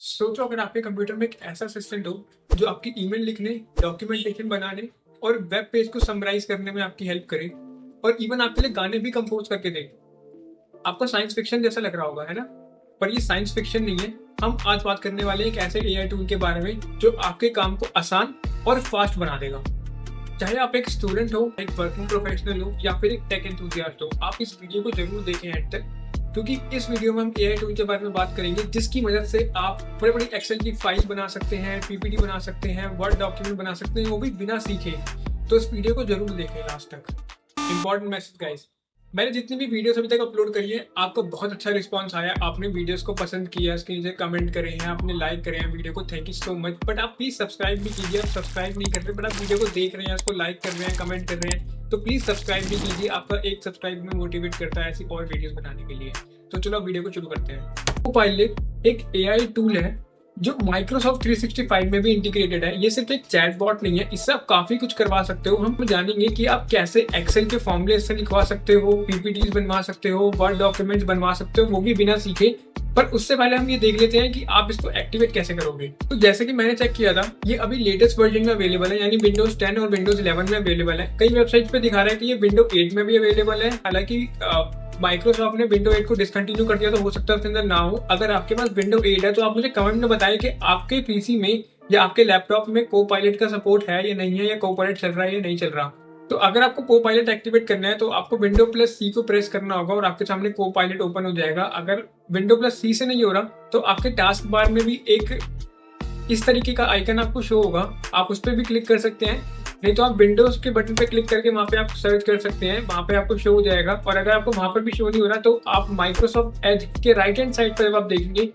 सोचो अगर आपके कंप्यूटर में एक ऐसा असिस्टेंट हो जो आपकी ईमेल लिखने, डॉक्यूमेंटेशन बनाने और वेब पेज को समराइज करने में आपकी हेल्प करे और इवन आपके लिए गाने भी कंपोज करके दे। आपको साइंस फिक्शन जैसा लग रहा होगा, है ना? पर ये साइंस फिक्शन नहीं है। हम आज बात करने वाले हैं एक ऐसे एआई टूल के बारे में जो आपके काम को आसान और फास्ट बना देगा। चाहे आप एक स्टूडेंट हो, एक वर्किंग प्रोफेशनल हो या फिर एक टेक एंथुसियास्ट हो, आप इस वीडियो को जरूर देखें एंड तक, क्योंकि इस वीडियो में हम एआई टूल के बारे में बात करेंगे जिसकी मदद से आप बड़ी बड़ी एक्सेल की फाइल बना सकते हैं, पीपीटी बना सकते हैं, वर्ड डॉक्यूमेंट बना सकते हैं, वो भी बिना सीखे। तो इस वीडियो को जरूर देखें लास्ट तक। इंपॉर्टेंट मैसेज गाइस, मैंने जितनी भी वीडियोस अभी तक अपलोड करी है आपको बहुत अच्छा रिस्पांस आया, आपने वीडियोस को पसंद किया, इसके नीचे कमेंट करे हैं, आपने लाइक करे हैं वीडियो को, thank you so much. But आप प्लीज सब्सक्राइब भी कीजिए। आप सब्सक्राइब नहीं कर रहे बट आप वीडियो को देख रहे हैं, उसको लाइक कर रहे हैं, कमेंट कर रहे हैं, तो प्लीज सब्सक्राइब भी कीजिए। आपका एक सब्सक्राइब में मोटिवेट करता है ऐसी और वीडियोस बनाने के लिए। तो चलो वीडियो को शुरू करते हैं। कोपायलट एक एआई टूल है जो माइक्रोसॉफ्ट 365 में भी इंटीग्रेटेड है। ये सिर्फ एक चैटबॉट नहीं है, इससे आप काफी कुछ करवा सकते हो। हम जानेंगे कि आप कैसे एक्सेल के फॉर्मूले से लिखवा सकते हो, पीपीटीज बनवा सकते हो, वर्ड डॉक्यूमेंट्स बनवा सकते हो, वो भी बिना सीखे। पर उससे पहले हम ये देख लेते हैं कि आप इसको एक्टिवेट कैसे करोगे। तो जैसे कि मैंने चेक किया था, ये अभी लेटेस्ट वर्जन में अवेलेबल है, यानी विंडोज 10 और विंडोज 11 में अवेलेबल है। कई वेबसाइट पे दिखा रहा है कि ये विंडो 8 में भी अवेलेबल है। हालांकि माइक्रोसॉफ्ट ने विंडो 8 को डिसकंटिन्यू कर दिया, तो हो सकता है उसके अंदर ना हो। अगर आपके पास विंडो 8 है तो आप मुझे कमेंट में बताएं कि आपके पीसी में या आपके लैपटॉप में कोपायलट का सपोर्ट है या नहीं है, या कोपायलट चल रहा है या नहीं चल रहा। तो अगर आपको कोपायलट एक्टिवेट करना है तो आपको विंडो प्लस सी को प्रेस करना होगा और आपके सामने कोपायलट ओपन हो जाएगा। अगर विंडो प्लस सी से नहीं हो रहा तो आपके टास्क बार में भी एक इस तरीके का आइकन आपको शो होगा, आप उस पर भी क्लिक कर सकते हैं। नहीं तो आप विंडोज के बटन पे क्लिक करके वहां पे आप सर्च कर सकते हैं, वहां पे आपको शो हो जाएगा। और अगर आपको वहां पर भी शो नहीं हो रहा तो आप माइक्रोसॉफ्ट एज के राइट हैंड साइड पर जब आप देखेंगे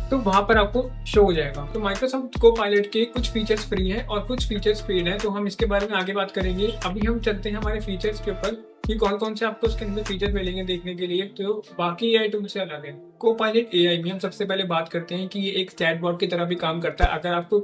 तो वहां पर आपको शो हो जाएगा। तो माइक्रोसॉफ्ट कोपायलट के कुछ फीचर्स फ्री हैं और कुछ फीचर्स पेड हैं, तो हम इसके बारे में आगे बात करेंगे। अभी हम चलते हैं हमारे फीचर्स के ऊपर कि कौन कौन से आपको उसके अंदर फीचर मिलेंगे देखने के लिए, तो बाकी एआई टूल से अलग है। कोपायलट एआई में हम सबसे पहले बात करते हैं कि ये एक चैटबॉट की तरह भी काम करता है। अगर आपको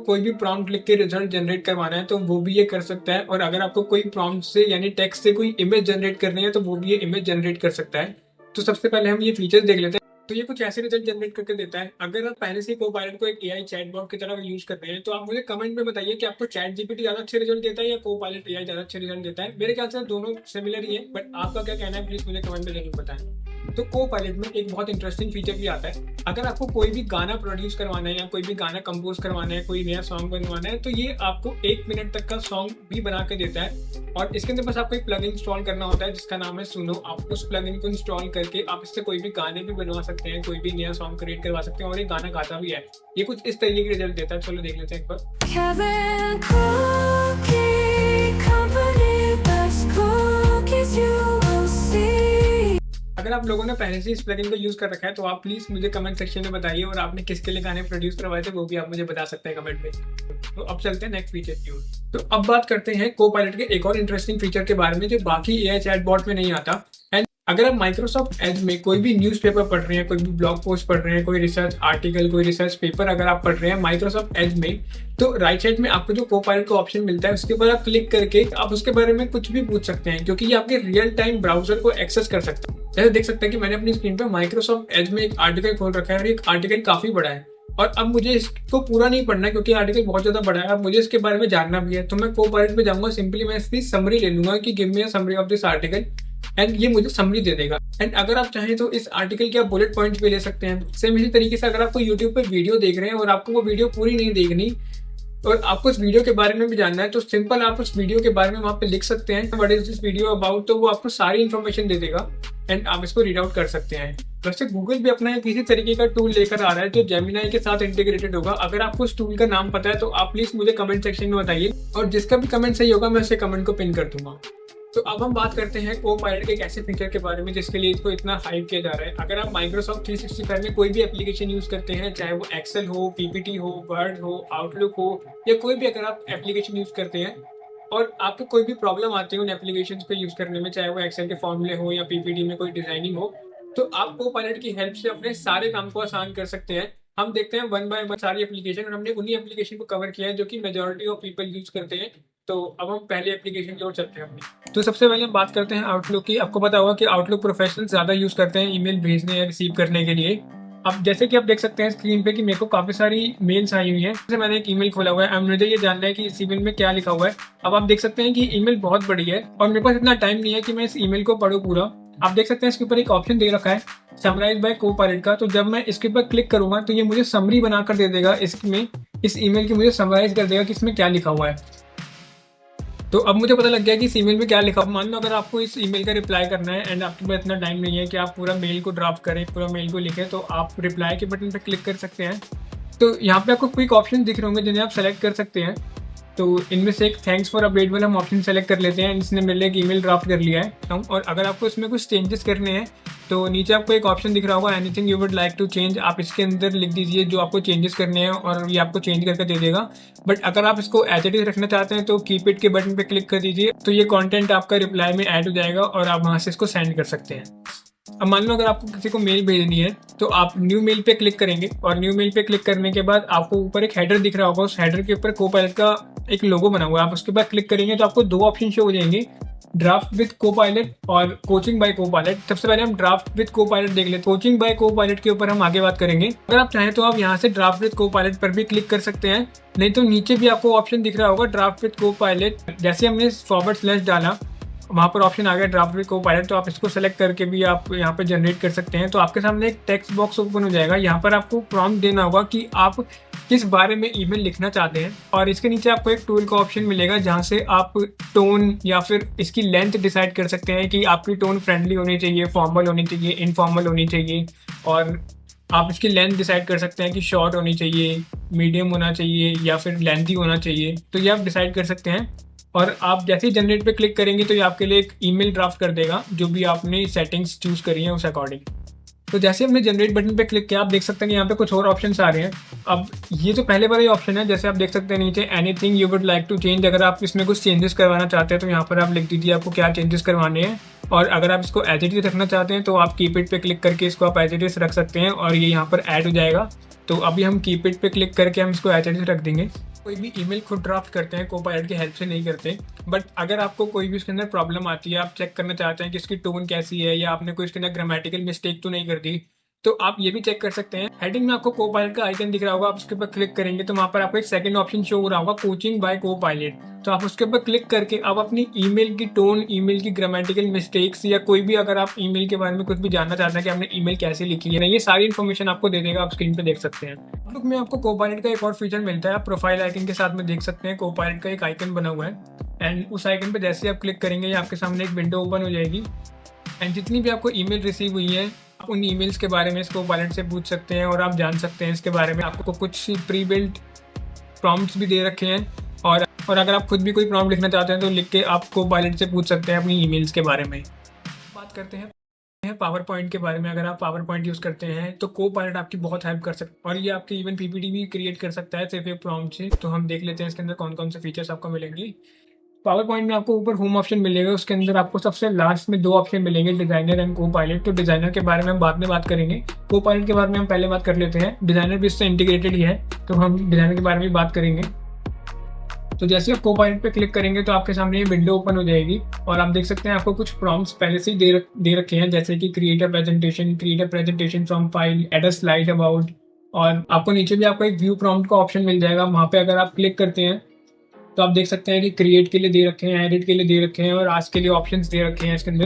कोई भी प्रॉम्प्ट लिख के रिजल्ट जनरेट करवाना है तो वो भी ये कर सकता है, और अगर आपको कोई प्रॉम्प्ट से यानी टेक्स्ट से कोई इमेज जनरेट करनी है तो वो भी ये इमेज जनरेट कर सकता है। तो सबसे पहले हम ये फीचर्स देख लेते हैं। तो ये कुछ ऐसे रिजल्ट जनरेट करके देता है। अगर आप पहले से कोपायलट को एक एआई चैटबॉट की तरह यूज कर रहे हैं तो आप मुझे कमेंट में बताइए कि आपको चैट जीपीटी ज्यादा अच्छे रिजल्ट देता है या कोपायलट एआई ज्यादा अच्छे रिजल्ट देता है। मेरे ख्याल से दोनों सिमिलर ही है, बट आपका क्या कहना है प्लीज मुझे कमेंट में जरूर बताएं। तो कोपायलट में एक बहुत इंटरेस्टिंग फीचर भी आता है। अगर आपको कोई भी गाना प्रोड्यूस करवाना है या कोई भी गाना कंपोज करवाना है, कोई नया सॉन्ग बनवाना है, तो ये आपको 1 मिनट तक का सॉन्ग भी बना के देता है। और इसके अंदर बस आपको एक प्लगइन इंस्टॉल करना होता है जिसका नाम है सुनो। आप उस प्लगइन को इंस्टॉल करके आप इससे कोई भी गाने भी बनवा सकते हैं, कोई भी नया सॉन्ग क्रिएट करवा सकते हैं, और ये गाना गाता भी है। ये कुछ इस तरीके के रिजल्ट देता है। चलो देख लेते हैं एक बार। Kevin Cookie Company, best cookies you will see. अगर आप लोगों ने पहले से इस प्लगइन को यूज कर रखा है तो आप प्लीज मुझे कमेंट सेक्शन में बताइए, और आपने किसके लिए गाने प्रोड्यूस करवाए थे वो भी आप मुझे बता सकते हैं कमेंट में। तो अब चलते हैं नेक्स्ट फीचर की ओर। तो अब बात करते हैं कोपायलट के एक और इंटरेस्टिंग फीचर के बारे में जो बाकी एआई चैटबॉट में नहीं आता। एंड अगर आप माइक्रोसॉफ्ट एज में कोई भी न्यूज़पेपर पढ़ रहे हैं, कोई भी ब्लॉग पोस्ट पढ़ रहे हैं, कोई रिसर्च आर्टिकल, कोई रिसर्च पेपर अगर आप पढ़ रहे हैं माइक्रोसॉफ्ट एज में, तो राइट साइड में आपको जो कोपायलट का ऑप्शन मिलता है उसके ऊपर आप क्लिक करके आप उसके बारे में कुछ भी पूछ सकते हैं, क्योंकि ये आपके रियल टाइम ब्राउजर को एक्सेस कर सकता है। जैसे देख सकते हैं कि मैंने अपनी स्क्रीन पर माइक्रोसॉफ्ट एज में एक आर्टिकल खोल रखा है और एक आर्टिकल काफी बड़ा है, और अब मुझे इसको पूरा नहीं पढ़ना है क्योंकि आर्टिकल बहुत ज्यादा बड़ा है। अब मुझे इसके बारे में जानना भी है तो मैं कोपायलट में जाऊंगा, सिंपली मैं इसकी समरी ले लूंगा कि give me a summary of this article, and ये मुझे समरी दे देगा। एंड अगर आप चाहें तो इस आर्टिकल के आप बुलेट पॉइंट्स भी ले सकते हैं। सेम इसी तरीके से अगर आपको यूट्यूब पर वीडियो देख रहे हैं और आपको वो वीडियो पूरी नहीं देखनी और आपको उस वीडियो के बारे में भी जानना है, तो सिंपल आप उस वीडियो के बारे में वहां पे लिख सकते हैं what is this video about, तो वो आपको सारी इन्फॉर्मेशन दे देगा एंड आप इसको रीड आउट कर सकते हैं। वैसे गूगल भी अपना एक इसी तरीके का टूल लेकर आ रहा है जो जेमिनाई के साथ इंटीग्रेटेड होगा। अगर आपको उस टूल का नाम पता है तो आप प्लीज मुझे कमेंट सेक्शन में बताइए, और जिसका भी कमेंट सही होगा मैं उसे कमेंट को पिन कर दूंगा। तो अब हम बात करते हैं कोपायलट के एक ऐसे फीचर के बारे में जिसके लिए इसको इतना हाइप किया जा रहा है। अगर आप माइक्रोसॉफ्ट 365 में कोई भी एप्लीकेशन यूज करते हैं, चाहे वो एक्सेल हो, पीपीटी हो, वर्ड हो, आउटलुक हो, या कोई भी अगर आप एप्लीकेशन यूज करते हैं और आपको कोई भी प्रॉब्लम आती है उन एप्लीकेशंस को यूज करने में, चाहे वो एक्सेल के फॉर्मूले हो या पीपीटी में कोई डिजाइनिंग हो, तो आप कोपायलट की हेल्प से अपने सारे काम को आसान कर सकते हैं। हम देखते हैं वन बाय वन सारी एप्लीकेशन, और हमने उन्हीं एप्लीकेशन को कवर किया है जो कि मेजॉरिटी ऑफ पीपल यूज करते हैं। तो अब हम पहले एप्लीकेशन की ओर चलते हैं अपनी। तो सबसे पहले हम बात करते हैं आउटलुक की। आपको पता होगा कि आउटलुक प्रोफेशनल ज्यादा यूज करते हैं ईमेल भेजने या रिसीव करने के लिए। अब जैसे कि आप देख सकते हैं स्क्रीन पे कि मेरे को काफी सारी मेल्स आई हुई हैं। जैसे मैंने एक ईमेल खोला हुआ है, अब मुझे ये जानना है कि इस ईमेल में क्या लिखा हुआ है। अब आप देख सकते हैं कि ईमेल बहुत बड़ी है और मेरे पास इतना टाइम नहीं है कि मैं इस ईमेल को पढूं पूरा। आप देख सकते हैं इसके ऊपर एक ऑप्शन दे रखा है समराइज बाय कोपायलट का। तो जब मैं इसके ऊपर क्लिक करूंगा तो ये मुझे समरी बनाकर दे देगा, इसमें इस ईमेल की मुझे समराइज कर देगा कि इसमें क्या लिखा हुआ है। तो अब मुझे पता लग गया कि इस ईमेल में क्या लिखा। मान लो अगर आपको इस ईमेल का रिप्लाई करना है एंड आपके पास इतना टाइम नहीं है कि आप पूरा मेल को ड्राफ्ट करें, पूरा मेल को लिखें, तो आप रिप्लाई के बटन पर क्लिक कर सकते हैं। तो यहाँ पे आपको क्विक ऑप्शन दिख रहे होंगे जिन्हें आप सेलेक्ट कर सकते हैं। तो इनमें से एक थैंक्स फॉर अपडेट वाला हम ऑप्शन सेलेक्ट कर लेते हैं। इसने मेरे लिए एक ईमेल ड्राफ्ट कर लिया है। और अगर आपको इसमें कुछ चेंजेस करने हैं तो नीचे आपको एक ऑप्शन दिख रहा होगा anything you would like to change. आप इसके अंदर लिख दीजिए जो आपको चेंजेस करने हैं और ये आपको चेंज करके दे देगा। बट अगर आप इसको एज इट इज रखना चाहते हैं तो कीप इट के बटन पे क्लिक कर दीजिए, तो ये कंटेंट आपका रिप्लाई में ऐड हो जाएगा और आप वहां से इसको सेंड कर सकते हैं। अब मान लो अगर आपको किसी को मेल भेजनी है तो आप न्यू मेल पे क्लिक करेंगे और न्यू मेल पे क्लिक करने के बाद आपको ऊपर एक हेडर दिख रहा होगा। उस हेडर के ऊपर कोपायलट का एक लोगो बना हुआ है। आप उसके बाद क्लिक करेंगे तो आपको दो ऑप्शन शो हो जाएंगे, ड्राफ्ट विद कोपायलट और कोचिंग बाय कोपायलट। सबसे पहले हम ड्राफ्ट विद कोपायलट देख लेते हैं। कोचिंग बाय कोपायलट के ऊपर हम आगे बात करेंगे। अगर आप चाहें तो आप यहाँ से ड्राफ्ट विद कोपायलट पर भी क्लिक कर सकते हैं, नहीं तो नीचे भी आपको ऑप्शन दिख रहा होगा ड्राफ्ट विद कोपायलट। जैसे हमने फॉरवर्ड / डाला वहाँ पर ऑप्शन आ गया ड्राफ्ट विद कोपायलट, तो आप इसको सेलेक्ट करके भी आप यहाँ पे जनरेट कर सकते हैं। तो आपके सामने एक टेक्स्ट बॉक्स ओपन हो जाएगा। यहाँ पर आपको प्रॉम्प्ट देना होगा कि आप किस बारे में ईमेल लिखना चाहते हैं और इसके नीचे आपको एक टूल का ऑप्शन मिलेगा जहाँ से आप टोन या फिर इसकी लेंथ डिसाइड कर सकते हैं कि आपकी टोन फ्रेंडली होनी चाहिए, फॉर्मल होनी चाहिए, इनफॉर्मल होनी चाहिए। और आप इसकी लेंथ डिसाइड कर सकते हैं कि शॉर्ट होनी चाहिए, मीडियम होना चाहिए या फिर लेंथी होना चाहिए। तो ये आप डिसाइड कर सकते हैं और आप जैसे ही जनरेट पे क्लिक करेंगे तो ये आपके लिए एक ईमेल ड्राफ्ट कर देगा जो भी आपने सेटिंग्स चूज करी हैं उस अकॉर्डिंग। तो जैसे हमने जनरेट बटन पे क्लिक किया आप देख सकते हैं कि यहाँ पे कुछ और ऑप्शंस आ रहे हैं। अब ये जो पहले वाला ऑप्शन है, जैसे आप देख सकते हैं नीचे anything you would like to change. अगर आप इसमें कुछ चेंजेस करवाना चाहते हैं तो यहाँ पर आप लिख दीजिए आपको क्या चेंजेस करवाने हैं। और अगर आप इसको एज इट इज रखना चाहते हैं तो आप कीप इट पे क्लिक करके इसको आप एज इट इज रख सकते हैं और ये यहाँ पर ऐड हो जाएगा। तो अभी हम कीप इट पे क्लिक करके हम इसको एज इट इज रख देंगे। कोई भी ईमेल खुद ड्राफ्ट करते हैं कोपायलट की हेल्प से नहीं करते। बट अगर आपको कोई भी इसके अंदर प्रॉब्लम आती है, आप चेक करना चाहते हैं कि इसकी टोन कैसी है या आपने कोई इसके अंदर ग्रामेटिकल मिस्टेक तो नहीं कर दी, तो आप ये भी चेक कर सकते हैं। हेडिंग में आपको कोपायलट का आइकन दिख रहा होगा, आप उसके ऊपर क्लिक करेंगे तो वहां पर आपको एक सेकंड ऑप्शन शो हो रहा होगा कोचिंग बाय कोपायलट। तो आप उसके ऊपर क्लिक करके आप अपनी ईमेल की टोन, ईमेल की ग्रामेटिकल मिस्टेक्स या कोई भी अगर आप ईमेल के बारे में कुछ भी जानना चाहते हैं कि आपने ईमेल कैसे लिखी है, ये सारी इन्फॉर्मेशन आपको दे देगा। आप स्क्रीन पे देख सकते हैं। आउटलुक में आपको कोपायलट का एक और फीचर मिलता है, आप प्रोफाइल आइकन के साथ में देख सकते हैं कोपायलट का एक आइकन बना हुआ है एंड उस आइकन पे जैसे आप क्लिक करेंगे आपके सामने एक विंडो ओपन हो जाएगी एंड जितनी भी आपको ईमेल रिसीव हुई है आप उन ईमेल्स के बारे में इसको कोपायलट से पूछ सकते हैं और आप जान सकते हैं इसके बारे में। आपको कुछ प्री बिल्ट प्रॉम्प्ट्स भी दे रखे हैं और अगर आप खुद भी कोई प्रॉम्प्ट लिखना चाहते हैं तो लिख के आप कोपायलट से पूछ सकते हैं अपनी ईमेल्स के बारे में। बात करते हैं पावर पॉइंट के बारे में। अगर आप पावर पॉइंट यूज़ करते हैं तो कोपायलट आपकी बहुत हेल्प कर सकता है और ये आपकी इवन पीपीटी भी क्रिएट कर सकता है सिर्फ एक प्रॉम्प्ट से। तो हम देख लेते हैं इसके अंदर कौन कौन से फीचर्स आपको मिलेंगे। पावर पॉइंट में आपको ऊपर होम ऑप्शन मिलेगा, उसके अंदर आपको सबसे लास्ट में दो ऑप्शन मिलेंगे डिजाइनर एंड कोपायलट। तो डिजाइनर के बारे में हम बाद में बात करेंगे, कोपायलट के बारे में हम पहले बात कर लेते हैं। डिजाइनर भी इससे इंटीग्रेटेड ही है तो हम डिजाइनर के बारे में बात करेंगे। तो जैसे आप कोपायलट पे क्लिक करेंगे तो आपके सामने ये विंडो ओपन हो जाएगी और आप देख सकते हैं आपको कुछ प्रॉम्प्ट्स पहले से ही दे रखे हैं, जैसे कि create a presentation from file, add a slide about. और आपको नीचे भी आपको एक व्यू प्रॉम्प्ट का ऑप्शन मिल जाएगा, वहाँ पे अगर आप क्लिक करते हैं तो आप देख सकते हैं कि क्रिएट के लिए दे रखे हैं, एडिट के लिए दे रखे हैं और आज के लिए ऑप्शंस दे रखे हैं इसके अंदर।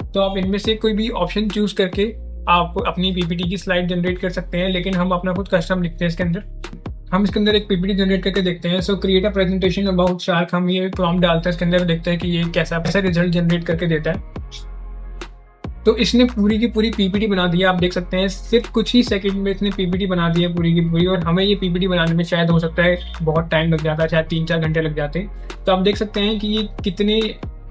तो आप इनमें से कोई भी ऑप्शन चूज करके आप अपनी पीपीटी की स्लाइड जनरेट कर सकते हैं, लेकिन हम अपना कुछ कस्टम लिखते हैं इसके अंदर। हम इसके अंदर एक पीपीटी जनरेट करके देखते हैं। सो create a presentation about shark, हम ये प्रॉम्प्ट डालते हैं इसके अंदर, देखते हैं कि ये कैसा रिजल्ट जनरेट करके देता है। तो इसने पूरी की पूरी पीपीटी बना दी है। आप देख सकते हैं सिर्फ कुछ ही सेकंड में इसने पीपीटी बना दी है पूरी की पूरी। और हमें ये पीपीटी बनाने में शायद हो सकता है बहुत टाइम लग जाता है, शायद 3-4 घंटे लग जाते हैं। तो आप देख सकते हैं कि ये कितने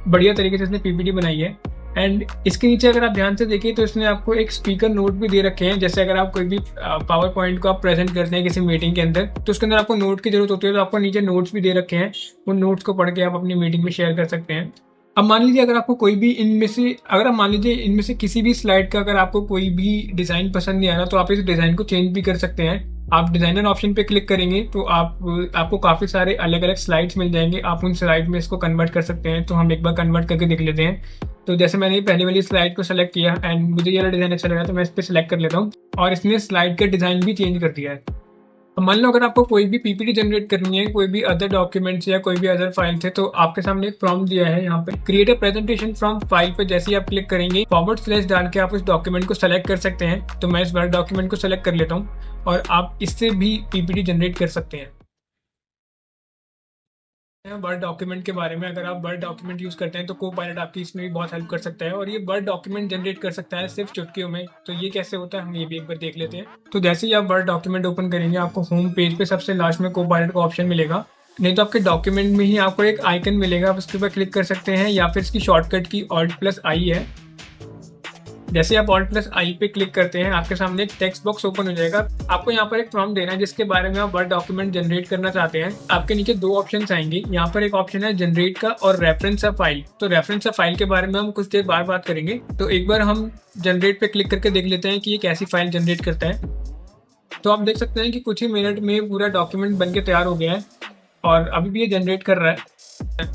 बढ़िया तरीके से इसने पीपीटी बनाई है। एंड इसके नीचे अगर आप ध्यान से देखिए तो इसने आपको एक स्पीकर नोट भी दे रखे हैं। जैसे अगर आप कोई भी पावर पॉइंट को आप प्रेजेंट करते हैं किसी मीटिंग के अंदर तो उसके अंदर आपको नोट की जरूरत होती है, तो आपको नीचे नोट्स भी दे रखे हैं। उन नोट्स को पढ़ के आप अपनी मीटिंग में शेयर कर सकते हैं। अब मान लीजिए अगर आपको कोई भी इनमें से किसी भी स्लाइड का अगर आपको कोई भी डिज़ाइन पसंद नहीं आ रहा तो आप इस डिज़ाइन को चेंज भी कर सकते हैं। आप डिजाइनर ऑप्शन पे क्लिक करेंगे तो आपको काफी सारे अलग अलग स्लाइड्स मिल जाएंगे। आप उन स्लाइड में इसको कन्वर्ट कर सकते हैं। तो हम एक बार कन्वर्ट करके देख लेते हैं। तो जैसे मैंने पहली वाली स्लाइड को सेलेक्ट किया एंड मुझे ये डिजाइन अच्छा लगा तो मैं इस पर सिलेक्ट कर लेता हूँ और इसने स्लाइड का डिजाइन भी चेंज कर दिया है। अब मान लो अगर आपको कोई भी पीपीटी जनरेट करनी है, कोई भी अदर डॉक्यूमेंट्स या कोई भी अदर फाइल थे, तो आपके सामने एक प्रॉम्प्ट दिया है यहाँ पे create a presentation from file पे जैसे ही आप क्लिक करेंगे फॉरवर्ड / डाल के आप उस डॉक्यूमेंट को सेलेक्ट कर सकते हैं। तो मैं इस वर्ड डॉक्यूमेंट को सेलेक्ट कर लेता हूँ और आप इससे भी पीपीटी जनरेट कर सकते हैं। वर्ड डॉक्यूमेंट के बारे में, अगर आप वर्ड डॉक्यूमेंट यूज करते हैं तो कोपायलट आपकी इसमें भी बहुत हेल्प कर सकता है और ये वर्ड डॉक्यूमेंट जनरेट कर सकता है सिर्फ चुटकियों में। तो ये कैसे होता है हम ये भी एक बार देख लेते हैं। तो जैसे ही आप वर्ड डॉक्यूमेंट ओपन करेंगे आपको होम पेज पे सबसे लास्ट में कोपायलट का ऑप्शन मिलेगा, नहीं तो आपके डॉक्यूमेंट में ही आपको एक आइकन मिलेगा, आप उसके ऊपर क्लिक कर सकते हैं या फिर इसकी शॉर्टकट की Alt+I है। जैसे आप Alt+I पे क्लिक करते हैं आपके सामने एक टेक्स्ट बॉक्स ओपन हो जाएगा। आपको यहाँ पर एक प्रॉम्प्ट देना है जिसके बारे में आप वर्ड डॉक्यूमेंट जनरेट करना चाहते हैं। आपके नीचे दो ऑप्शंस आएंगे, यहाँ पर एक ऑप्शन है जनरेट का और रेफरेंस अ फाइल। तो रेफरेंस अ फाइल के बारे में हम कुछ देर बाद बात करेंगे। तो एक बार हम जनरेट पे क्लिक करके देख लेते हैं कि ये कैसी फाइल जनरेट करता है। तो आप देख सकते हैं कि कुछ ही मिनट में पूरा डॉक्यूमेंट बनके तैयार हो गया है और अभी भी ये जनरेट कर रहा है।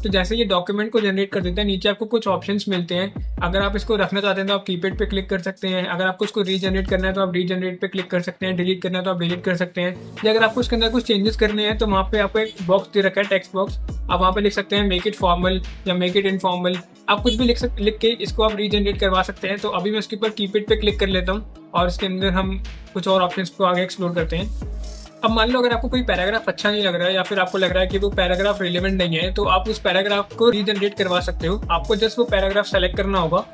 तो जैसे ये डॉक्यूमेंट को जनरेट कर देता है नीचे आपको कुछ ऑप्शंस मिलते हैं। अगर आप इसको रखना चाहते हैं तो आप कीपैड पे क्लिक कर सकते हैं। अगर आपको इसको रीजनरेट करना है तो आप रीजनरेट पे क्लिक कर सकते हैं। डिलीट करना है तो आप डिलीट कर सकते हैं। या अगर आपको इसके अंदर कुछ चेंजेस करने हैं तो वहाँ पे आपको एक बॉक्स दे रखा है, टेक्स्ट बॉक्स। आप वहाँ पे लिख सकते हैं मेक इट फॉर्मल या मेक इट इनफॉर्मल। आप कुछ भी लिख के इसको आप रीजनरेट करवा सकते हैं। तो अभी मैं इसके ऊपर कीपैड पे क्लिक कर लेता हूँ और इसके अंदर हम कुछ और ऑप्शंस को आगे एक्सप्लोर करते हैं। अब मान लो अगर आपको कोई पैराग्राफ अच्छा नहीं लग रहा है या फिर आपको लग रहा है कि वो पैराग्राफ रिलेवेंट नहीं है तो आप उस पैराग्राफ को रीजनरेट करवा सकते हो। आपको जस्ट वो पैराग्राफ सेलेक्ट करना होगा।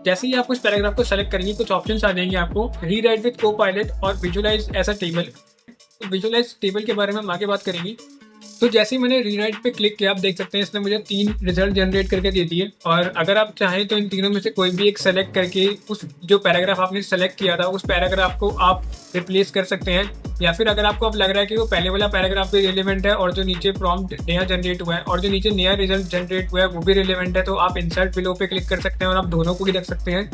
जैसे ही आप उस पैराग्राफ को सेलेक्ट करेंगे कुछ ऑप्शंस आ जाएंगे आपको, रीराइट विद कोपायलट और visualize as a table. Visualize table के बारे में हम आगे बात करेंगे। तो जैसे ही मैंने रीराइट पे क्लिक किया आप देख सकते हैं इसने मुझे 3 रिजल्ट जनरेट करके दे दिए। और अगर आप चाहें तो इन तीनों में से कोई भी एक सेलेक्ट करके उस जो पैराग्राफ आपने सेलेक्ट किया था उस पैराग्राफ को आप रिप्लेस कर सकते हैं। या फिर अगर आपको अब लग रहा है कि वो पहले वाला पैराग्राफ भी रिलेवेंट है और जो नीचे प्रॉम्प्ट नया जनरेट हुआ है और जो नीचे नया रिजल्ट जनरेट हुआ है वो भी रिलेवेंट है, तो आप इंसर्ट बिलो पे क्लिक कर सकते हैं और आप दोनों को भी रख सकते हैं।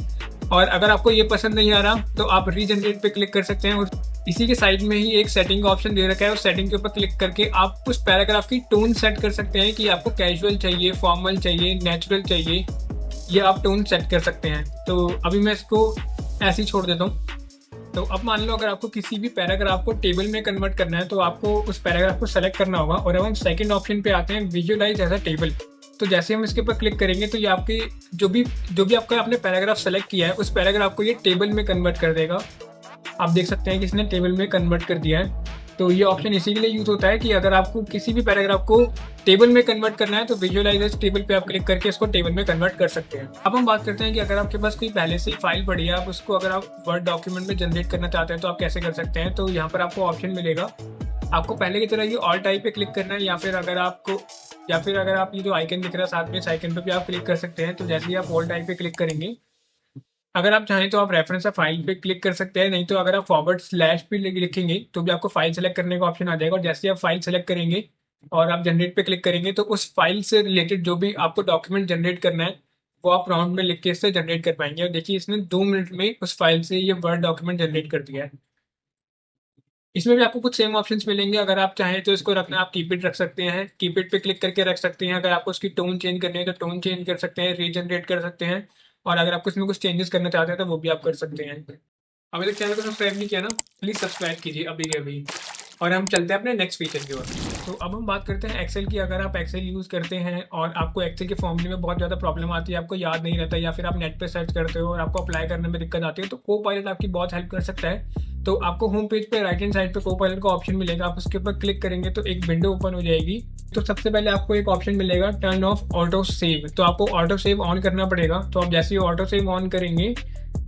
और अगर आपको ये पसंद नहीं आ रहा तो आप रीजनरेट पे क्लिक कर सकते हैं और इसी के साइड में ही एक सेटिंग का ऑप्शन दे रखा है। उस सेटिंग के ऊपर क्लिक करके आप उस पैराग्राफ की टोन सेट कर सकते हैं कि आपको कैजुअल चाहिए, फॉर्मल चाहिए, नेचुरल चाहिए, ये आप टोन सेट कर सकते हैं। तो अभी मैं इसको ऐसे ही छोड़ देता हूँ। तो अब मान लो अगर आपको किसी भी पैराग्राफ को टेबल में कन्वर्ट करना है तो आपको उस पैराग्राफ को सेलेक्ट करना होगा और अब हम सेकंड ऑप्शन पे आते हैं विजुअलाइज एज अ टेबल। तो जैसे हम इसके ऊपर क्लिक करेंगे तो ये आपके जो भी आपका आपने पैराग्राफ सेलेक्ट किया है उस पैराग्राफ को ये टेबल में कन्वर्ट कर देगा। आप देख सकते हैं कि इसने टेबल में कन्वर्ट कर दिया है। तो ये ऑप्शन इसी के लिए यूज होता है कि अगर आपको किसी भी पैराग्राफ को टेबल में कन्वर्ट करना है तो विजुअलाइज टेबल पे आप क्लिक करके इसको टेबल में कन्वर्ट कर सकते हैं। अब हम बात करते हैं कि अगर आपके पास कोई पहले से ही फाइल पड़ी है, आप उसको अगर आप वर्ड डॉक्यूमेंट में जनरेट करना चाहते हैं तो आप कैसे कर सकते हैं। तो यहाँ पर आपको ऑप्शन मिलेगा, आपको पहले की तरह ये Alt+I पे क्लिक करना है या फिर अगर आप ये जो आइकन दिख रहा है साथ में इस आइकन पे भी आप क्लिक कर सकते हैं। तो जैसे ही आप Alt+I पे क्लिक करेंगे, अगर आप चाहें तो आप रेफरेंस फाइल पे क्लिक कर सकते हैं, नहीं तो अगर आप / पे लिखेंगे तो भी आपको फाइल सेलेक्ट करने का ऑप्शन आ जाएगा। और जैसे आप फाइल सेलेक्ट करेंगे और आप जनरेट पे क्लिक करेंगे तो उस फाइल से रिलेटेड जो भी आपको डॉक्यूमेंट जनरेट करना है वो आप प्रॉम्प्ट में लिख के इससे जनरेट कर पाएंगे। और देखिए इसने 2 मिनट में उस फाइल से ये वर्ड डॉक्यूमेंट जनरेट कर दिया है। इसमें भी आपको कुछ सेम ऑप्शंस मिलेंगे। अगर आप चाहें तो इसको रखना आप कीपैड रख सकते हैं, कीपैड पे क्लिक करके रख सकते हैं। अगर आपको उसकी टोन चेंज करनी है तो टोन चेंज कर सकते हैं, रीजनरेट कर सकते हैं। और अगर आपको इसमें कुछ चेंजेस करना चाहते हैं तो वो भी आप कर सकते हैं। अभी तक चैनल को सब्सक्राइब नहीं किया ना, प्लीज़ सब्सक्राइब कीजिए अभी के अभी। और हम चलते हैं अपने नेक्स्ट फीचर की ओर। तो अब हम बात करते हैं एक्सेल की। अगर आप एक्सेल यूज़ करते हैं और आपको एक्सेल के फॉर्मूले में बहुत ज़्यादा प्रॉब्लम आती है, आपको याद नहीं रहता या फिर आप नेट पे सर्च करते हो और आपको अप्लाई करने में दिक्कत आती है, तो कोपायलट आपकी बहुत हेल्प कर सकता है। तो आपको होम पेज पे राइट हैंड साइड पे कोपायलट का ऑप्शन मिलेगा, आप उसके ऊपर क्लिक करेंगे तो एक विंडो ओपन हो जाएगी। तो सबसे पहले आपको एक ऑप्शन मिलेगा टर्न ऑफ ऑटो सेव। तो आपको ऑटो सेव ऑन करना पड़ेगा। तो आप जैसे ही ऑटो सेव ऑन करेंगे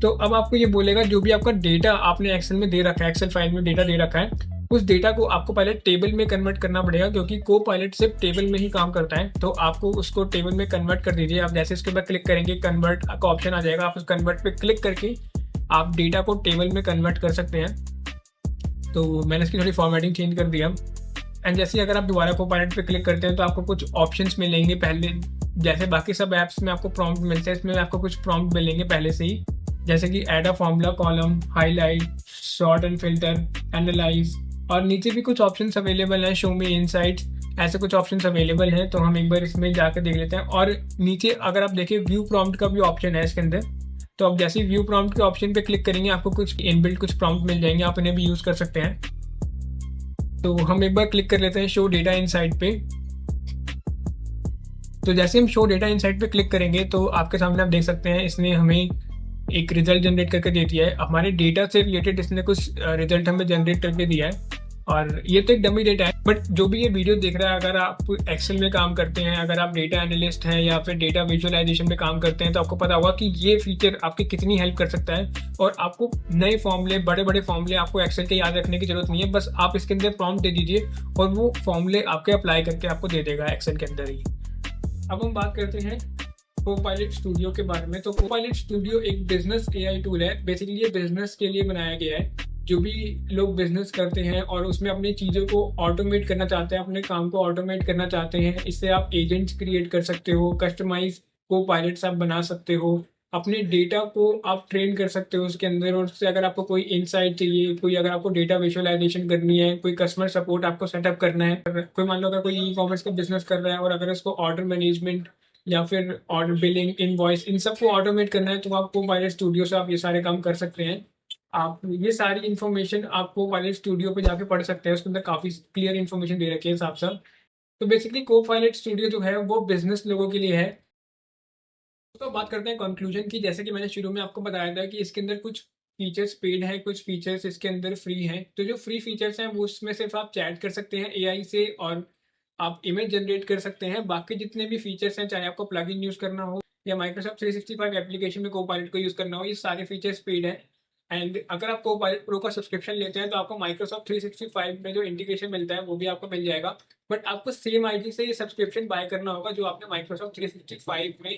तो अब आपको ये बोलेगा जो भी आपका डेटा आपने एक्सेल में दे रखा है, एक्सेल फाइल में डेटा दे रखा है, उस डेटा को आपको पहले टेबल में कन्वर्ट करना पड़ेगा, क्योंकि कोपायलट सिर्फ टेबल में ही काम करता है। तो आपको उसको टेबल में कन्वर्ट कर दीजिए। आप जैसे इसके ऊपर क्लिक करेंगे कन्वर्ट का ऑप्शन आ जाएगा, आप उस कन्वर्ट पे क्लिक करके आप डेटा को टेबल में कन्वर्ट कर सकते हैं। तो मैंने इसकी थोड़ी फॉर्मेटिंग चेंज कर दिया। एंड जैसे अगर आप दोबारा कोपायलट पे क्लिक करते हैं तो आपको कुछ ऑप्शंस मिलेंगे पहले, जैसे बाकी सब ऐप्स में आपको प्रॉम्प्ट मिलते हैं, इसमें आपको कुछ प्रॉम्प्ट मिलेंगे पहले से ही, जैसे कि add a formula column, highlight, short and filter, analyse, और नीचे भी कुछ ऑप्शंस अवेलेबल हैं, शो मी इनसाइट्स, ऐसे कुछ ऑप्शंस अवेलेबल हैं। तो हम एक बार इसमें जाकर देख लेते हैं। और नीचे अगर आप देखिए व्यू प्रॉम्प्ट का भी ऑप्शन है इसके अंदर। तो आप जैसे ही व्यू प्रॉम्प्ट के ऑप्शन पे क्लिक करेंगे आपको कुछ इनबिल्ट कुछ प्रॉम्प्ट मिल जाएंगे, आप उन्हें भी यूज़ कर सकते हैं। तो हम एक बार क्लिक कर लेते हैं शो डेटा इनसाइट पे। तो जैसे हम शो डेटा इनसाइट पे क्लिक करेंगे तो आपके सामने आप देख सकते हैं इसने हमें एक रिजल्ट जनरेट करके दे दिया है। हमारे डेटा से रिलेटेड इसने कुछ रिजल्ट हमें जनरेट करके दिया है। और ये तो एक डमी डेटा है, बट जो भी ये वीडियो देख रहा है, अगर आप एक्सेल में काम करते हैं, अगर आप डेटा एनालिस्ट हैं या फिर डेटा विजुअलाइजेशन में काम करते हैं, तो आपको पता होगा कि ये फीचर आपकी कितनी हेल्प कर सकता है। और आपको नए फॉर्मूले, बड़े बड़े फॉर्मूले आपको एक्सेल के याद रखने की जरूरत नहीं है। बस आप इसके अंदर प्रॉम्प्ट दे दीजिए और वो फॉर्मूले आपके अप्लाई करके आपको दे देगा एक्सेल के अंदर ही। अब हम बात करते हैं कोपायलट स्टूडियो के बारे में। तो कोपायलट स्टूडियो एक बिजनेस एआई टूल है। बेसिकली ये बिजनेस के लिए बनाया गया है। जो भी लोग बिजनेस करते हैं और उसमें अपनी चीज़ों को ऑटोमेट करना चाहते हैं, अपने काम को ऑटोमेट करना चाहते हैं, इससे आप एजेंट्स क्रिएट कर सकते हो, कस्टमाइज कोपायलट्स आप बना सकते हो, अपने डेटा को आप ट्रेन कर सकते हो उसके अंदर। और उससे अगर आपको कोई इंसाइट चाहिए, कोई अगर आपको डेटा विजुअलाइजेशन करनी है, कोई कस्टमर सपोर्ट आपको सेटअप करना है, कोई मान लो अगर कोई ई कॉमर्स का बिजनेस कर रहा है और अगर उसको ऑर्डर मैनेजमेंट या फिर ऑर्डर बिलिंग, इनवॉइस, इन सबको ऑटोमेट करना है, तो आप कोपायलट स्टूडियो से आप ये सारे काम कर सकते हैं। आप ये सारी इन्फॉर्मेशन आप कोपायलट स्टूडियो पे जाके पढ़ सकते हैं। उसके अंदर काफ़ी क्लियर इन्फॉर्मेशन दे रखी है साफ साफ। तो बेसिकली कोपायलट स्टूडियो जो है वो बिजनेस लोगों के लिए है। तो बात करते हैं कंक्लूजन की। जैसे कि मैंने शुरू में आपको बताया था कि इसके अंदर कुछ फीचर्स पेड है, कुछ फीचर्स इसके अंदर फ्री हैं। तो जो फ्री फीचर्स हैं वो उसमें सिर्फ आप चैट कर सकते हैं एआई से और आप इमेज जनरेट कर सकते हैं। बाकी जितने भी फीचर्स हैं, चाहे आपको प्लगइन यूज़ करना हो या माइक्रोसॉफ्ट 365 एप्लीकेशन में कोपायलट को यूज़ करना हो, ये सारे फीचर्स पेड हैं। एंड अगर आप कोपायलट प्रो का सब्सक्रिप्शन लेते हैं तो आपको माइक्रोसॉफ्ट 365 में जो इंटीग्रेशन मिलता है वो भी आपको मिल जाएगा। बट आपको सेम आईडी से ये सब्सक्रिप्शन बाय करना होगा जो आपने माइक्रोसॉफ्ट 365 में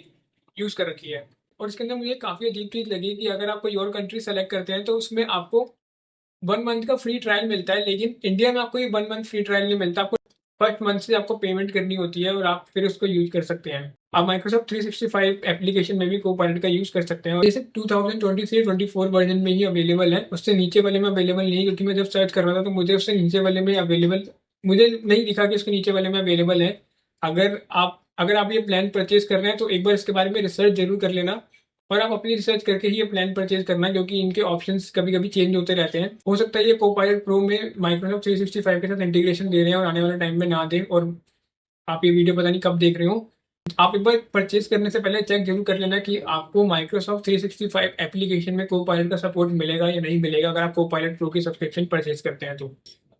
यूज़ कर रखी है। और इसके अंदर मुझे काफ़ी अजीब चीज़ लगी कि अगर आप कोई और कंट्री सेलेक्ट करते हैं तो उसमें आपको 1 मंथ का फ्री ट्रायल मिलता है, लेकिन इंडिया में आपको ये 1 मंथ फ्री ट्रायल नहीं मिलता। आपको फर्स्ट मंथ से आपको पेमेंट करनी होती है और आप फिर उसको यूज़ कर सकते हैं। आप माइक्रोसॉफ्ट 365 एप्लीकेशन में भी कोपायलट का यूज़ कर सकते हैं। और जैसे 2023-24 वर्जन में ही अवेलेबल है, उससे नीचे वाले में अवेलेबल नहीं है। क्योंकि मैं जब सर्च कर रहा था तो मुझे उससे नीचे वाले में अवेलेबल, मुझे नहीं दिखा कि उसके नीचे वाले में अवेलेबल है। अगर आप ये प्लान परचेज कर रहे हैं तो एक बार इसके बारे में रिसर्च जरूर कर लेना और आप अपनी रिसर्च करके ही ये प्लान परचेज करना, क्योंकि इनके ऑप्शंस कभी कभी चेंज होते रहते हैं। हो सकता है ये कोपायलट प्रो में माइक्रोसॉफ्ट 365 के साथ इंटीग्रेशन दे रहे हैं और आने वाले टाइम में ना दें, और आप ये वीडियो पता नहीं कब देख रहे हो। आप एक बार परचेज करने से पहले चेक जरूर कर लेना कि आपको माइक्रोसॉफ्ट 365 एप्लीकेशन में कोपायलट का सपोर्ट मिलेगा या नहीं मिलेगा, अगर आप कोपायलट प्रो की सब्सक्रिप्शन परचेज करते हैं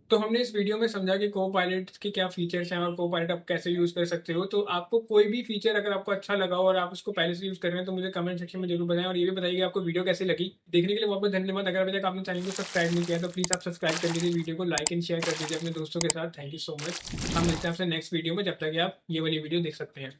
तो हमने इस वीडियो में समझा कि कोपायलट के क्या फीचर्स हैं और कोपायलट आप कैसे यूज़ कर सकते हो। तो आपको कोई भी फीचर अगर आपको अच्छा लगा हो और आप उसको पहले से यूज़ कर रहे हैं तो मुझे कमेंट सेक्शन में जरूर बताएं। और ये भी बताइए कि आपको वीडियो कैसी लगी। देखने के लिए बहुत बहुत धन्यवाद। अगर अभी तक आपने चैनल को सब्सक्राइब नहीं किया तो प्लीज़ आप सब्सक्राइब कर दीजिए, वीडियो को लाइक एंड शेयर कर दीजिए अपने दोस्तों के साथ। Thank you so much. हम मिलते हैं आपसे नेक्स्ट वीडियो में, जब तक आप ये वाली वीडियो देख सकते हैं।